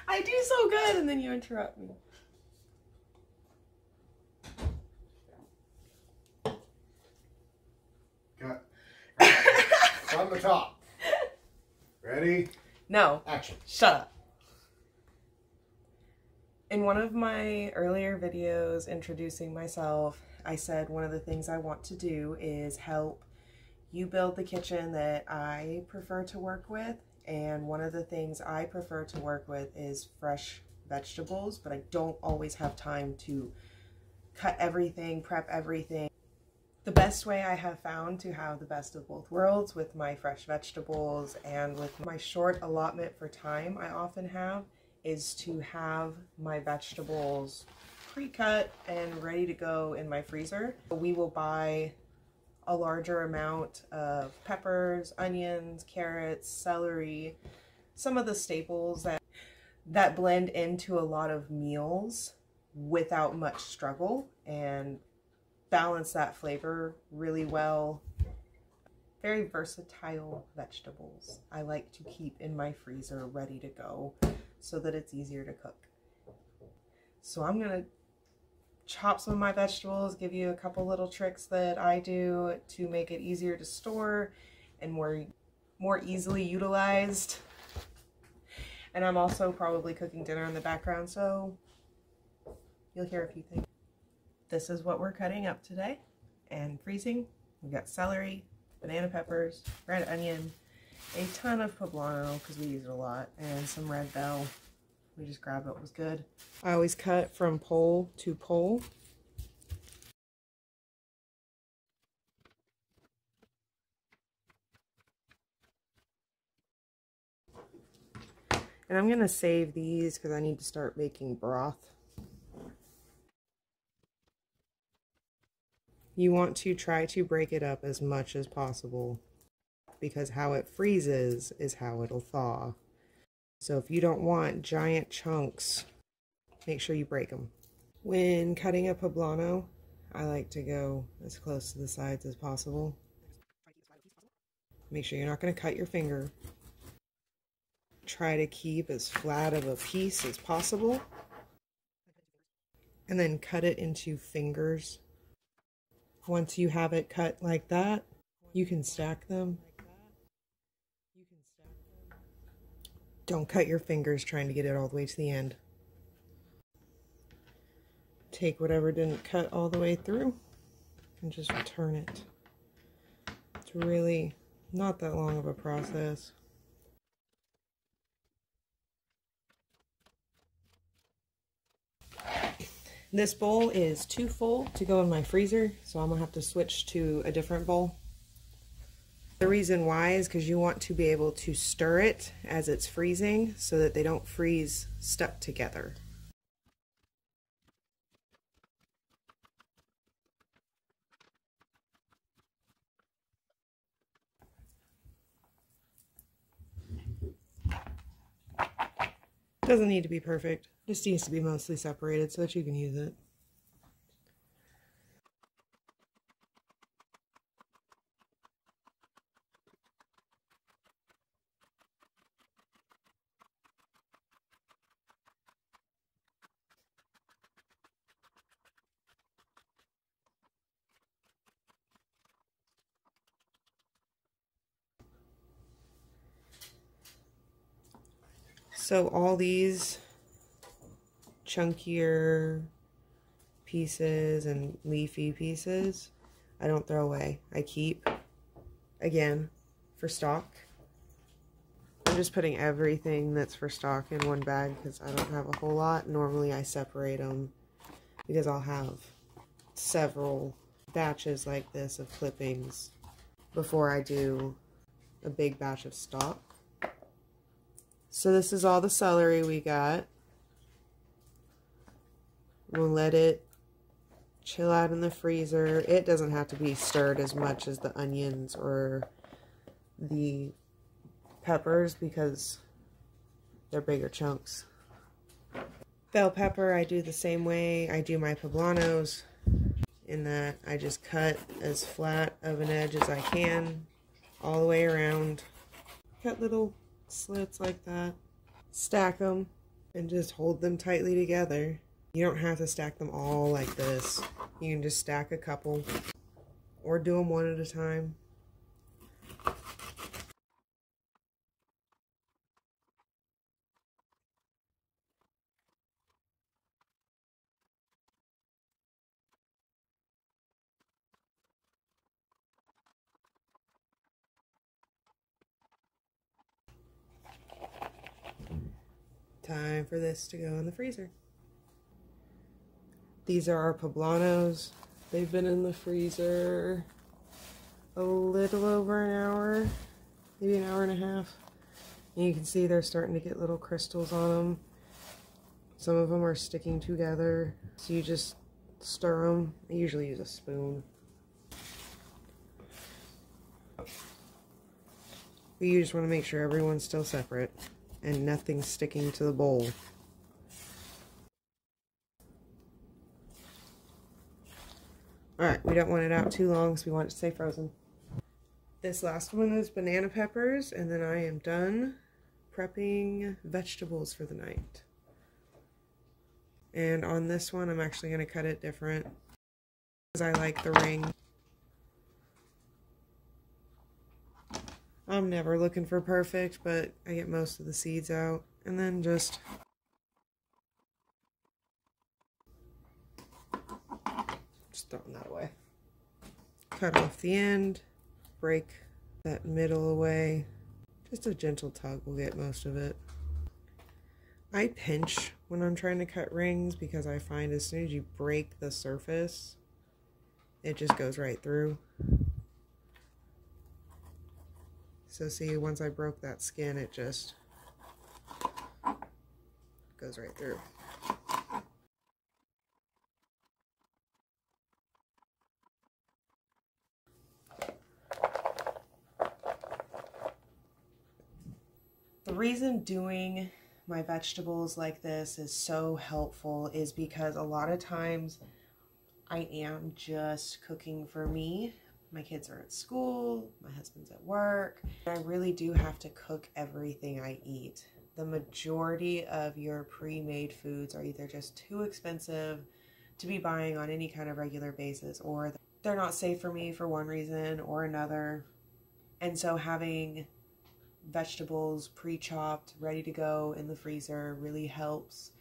I do so good and then you interrupt me. Cut. From the top. Ready? No. Action. Shut up. In one of my earlier videos introducing myself, I said one of the things I want to do is help you build the kitchen that I prefer to work with. And one of the things I prefer to work with is fresh vegetables, but I don't always have time to cut everything, prep everything. The best way I have found to have the best of both worlds with my fresh vegetables and with my short allotment for time I often have is to have my vegetables pre-cut and ready to go in my freezer. We will buy a larger amount of peppers, onions, carrots, celery, some of the staples that blend into a lot of meals without much struggle and balance that flavor really well. Very versatile vegetables I like to keep in my freezer ready to go so that it's easier to cook. So I'm gonna chop some of my vegetables, give you a couple little tricks that I do to make it easier to store and more easily utilized. And I'm also probably cooking dinner in the background, so you'll hear a few things. This is what we're cutting up today and freezing. We've got celery, banana peppers, red onion, a ton of poblano because we use it a lot, and some red bell. We just grabbed what was good. I always cut from pole to pole. And I'm gonna save these because I need to start making broth. You want to try to break it up as much as possible because how it freezes is how it'll thaw. So if you don't want giant chunks, make sure you break them. When cutting a poblano, I like to go as close to the sides as possible. Make sure you're not going to cut your finger. Try to keep as flat of a piece as possible. And then cut it into fingers. Once you have it cut like that, you can stack them. Don't cut your fingers trying to get it all the way to the end. Take whatever didn't cut all the way through and just return it. It's really not that long of a process. This bowl is too full to go in my freezer, so I'm gonna have to switch to a different bowl. The reason why is because you want to be able to stir it as it's freezing so that they don't freeze stuck together. Doesn't need to be perfect, just needs to be mostly separated so that you can use it. So all these chunkier pieces and leafy pieces, I don't throw away. I keep, again, for stock. I'm just putting everything that's for stock in one bag because I don't have a whole lot. Normally I separate them because I'll have several batches like this of clippings before I do a big batch of stock. So this is all the celery we got. We'll let it chill out in the freezer. It doesn't have to be stirred as much as the onions or the peppers because they're bigger chunks. Bell pepper, I do the same way I do my poblanos, in that I just cut as flat of an edge as I can all the way around. Cut little slits like that. Stack them and just hold them tightly together. You don't have to stack them all like this. You can just stack a couple or do them one at a time. Time for this to go in the freezer. These are our Poblanos. They've been in the freezer a little over an hour, maybe an hour and a half. And you can see they're starting to get little crystals on them. Some of them are sticking together. So you just stir them. I usually use a spoon. But you just want to make sure everyone's still separate and nothing's sticking to the bowl. Alright, we don't want it out too long because we want it to stay frozen. This last one is banana peppers, and then I am done prepping vegetables for the night. And on this one, I'm actually going to cut it different because I like the ring. I'm never looking for perfect, but I get most of the seeds out, and then just throwing that away. Cut off the end, break that middle away. Just a gentle tug will get most of it. I pinch when I'm trying to cut rings because I find as soon as you break the surface, it just goes right through. So see, once I broke that skin, it just goes right through. The reason doing my vegetables like this is so helpful is because a lot of times I am just cooking for me. My kids are at school, my husband's at work. I really do have to cook everything I eat. The majority of your pre-made foods are either just too expensive to be buying on any kind of regular basis, or they're not safe for me for one reason or another. And so having vegetables pre-chopped, ready to go in the freezer really helps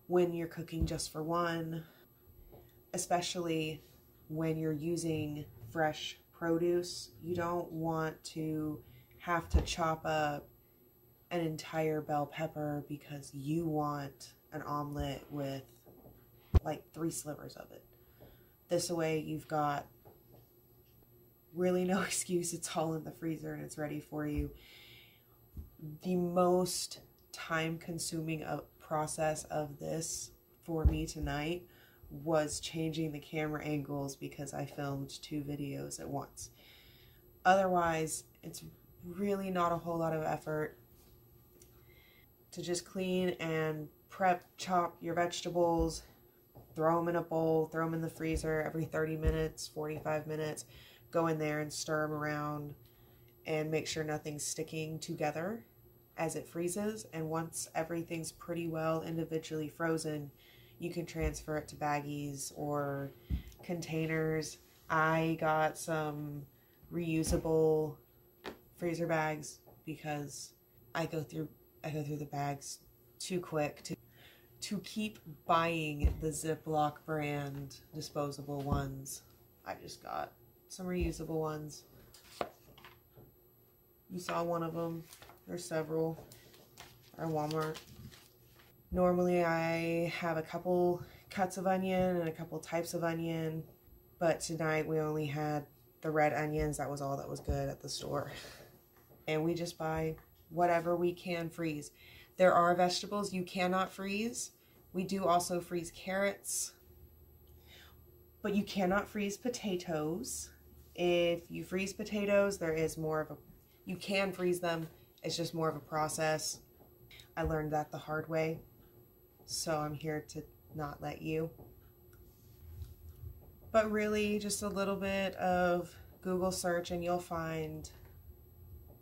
when you're cooking just for one, especially when you're using fresh produce. You don't want to have to chop up an entire bell pepper because you want an omelet with like 3 slivers of it. This way you've got really no excuse. It's all in the freezer and it's ready for you. The most time-consuming process of this for me tonight was changing the camera angles because I filmed 2 videos at once. Otherwise, it's really not a whole lot of effort to just clean and prep, chop your vegetables, throw them in a bowl, throw them in the freezer every 30 minutes, 45 minutes, go in there and stir them around and make sure nothing's sticking together as it freezes. And once everything's pretty well individually frozen, you can transfer it to baggies or containers. I got some reusable freezer bags because I go through the bags too quick to keep buying the Ziploc brand disposable ones. I just got some reusable ones. You saw one of them. There's several. At Walmart. Normally I have a couple cuts of onion and a couple types of onion, but tonight we only had the red onions. That was all that was good at the store. And we just buy whatever we can freeze. There are vegetables you cannot freeze. We do also freeze carrots, but you cannot freeze potatoes. If you freeze potatoes, you can freeze them. It's just more of a process. I learned that the hard way. So I'm here to not let you. But really, just a little bit of Google search and you'll find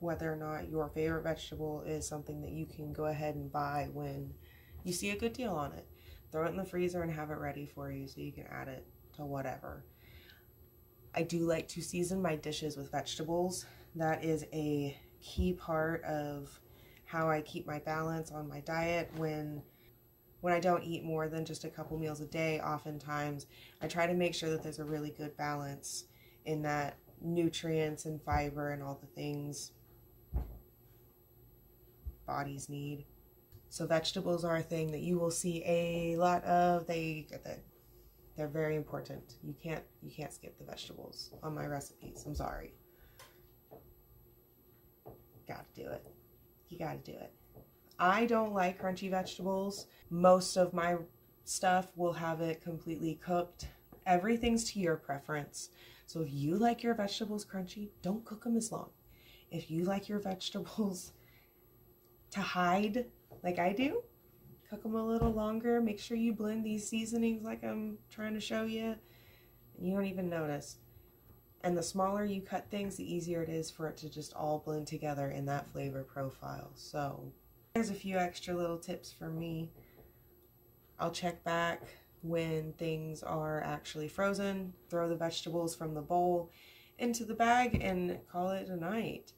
whether or not your favorite vegetable is something that you can go ahead and buy when you see a good deal on it, throw it in the freezer and have it ready for you so you can add it to whatever. I do like to season my dishes with vegetables. That is a key part of how I keep my balance on my diet. When I don't eat more than just a couple meals a day, oftentimes I try to make sure that there's a really good balance in that nutrients and fiber and all the things bodies need. So vegetables are a thing that you will see a lot of. They're very important. You can't skip the vegetables on my recipes. I'm sorry. Gotta do it. You gotta do it. I don't like crunchy vegetables. Most of my stuff will have it completely cooked. Everything's to your preference. So if you like your vegetables crunchy, don't cook them as long. If you like your vegetables to hide, like I do, cook them a little longer. Make sure you blend these seasonings like I'm trying to show you. You don't even notice. And the smaller you cut things, the easier it is for it to just all blend together in that flavor profile. So there's a few extra little tips for me. I'll check back when things are actually frozen, throw the vegetables from the bowl into the bag and call it a night.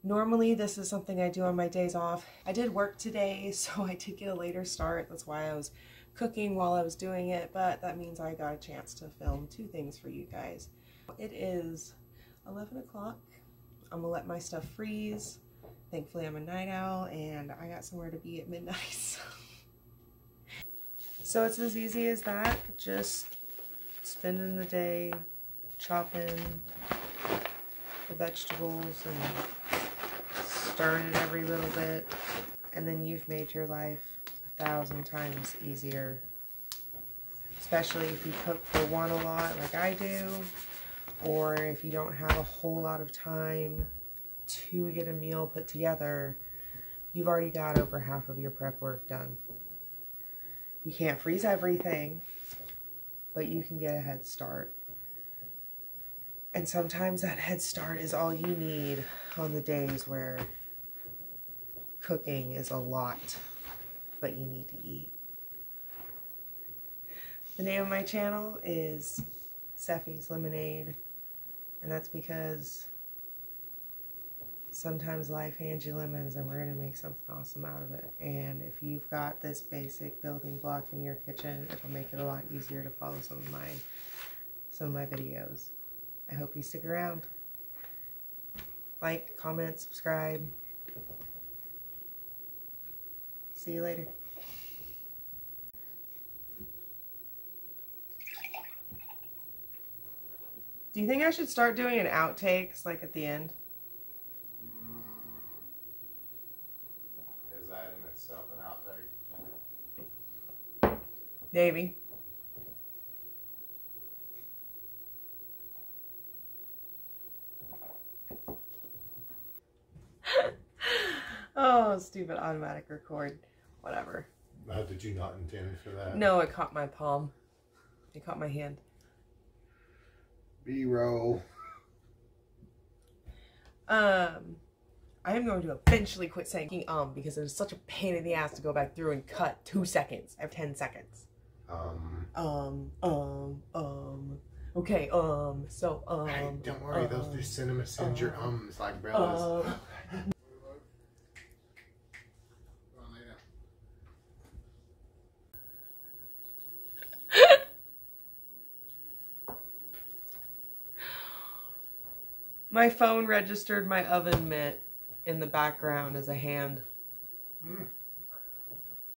Normally this is something I do on my days off. I did work today, so I did get a later start. That's why I was cooking while I was doing it, but that means I got a chance to film 2 things for you guys. It is 11 o'clock. I'm gonna let my stuff freeze. Thankfully I'm a night owl and I got somewhere to be at midnight. So it's as easy as that. Just spending the day chopping the vegetables and stirring it every little bit, and then you've made your life 1,000 times easier. Especially if you cook for one a lot like I do, or if you don't have a whole lot of time to get a meal put together, you've already got over half of your prep work done. You can't freeze everything, but you can get a head start. And sometimes that head start is all you need on the days where cooking is a lot, but you need to eat. The name of my channel is Seffi's Lemonade, and that's because sometimes life hands you lemons and we're going to make something awesome out of it. And if you've got this basic building block in your kitchen, it'll make it a lot easier to follow some of my videos. I hope you stick around. Like, comment, subscribe. See you later. Do you think I should start doing an outtakes like at the end? Is that in itself an outtake? Maybe. Oh, stupid automatic record. Whatever. Did you not intend for that? No, it caught my palm. It caught my hand. B-roll. I am going to eventually quit saying because it is such a pain in the ass to go back through and cut 2 seconds every 10 seconds. Okay, so, Hey, don't worry, those do cinema send your ums like Bella's. My phone registered my oven mitt in the background as a hand.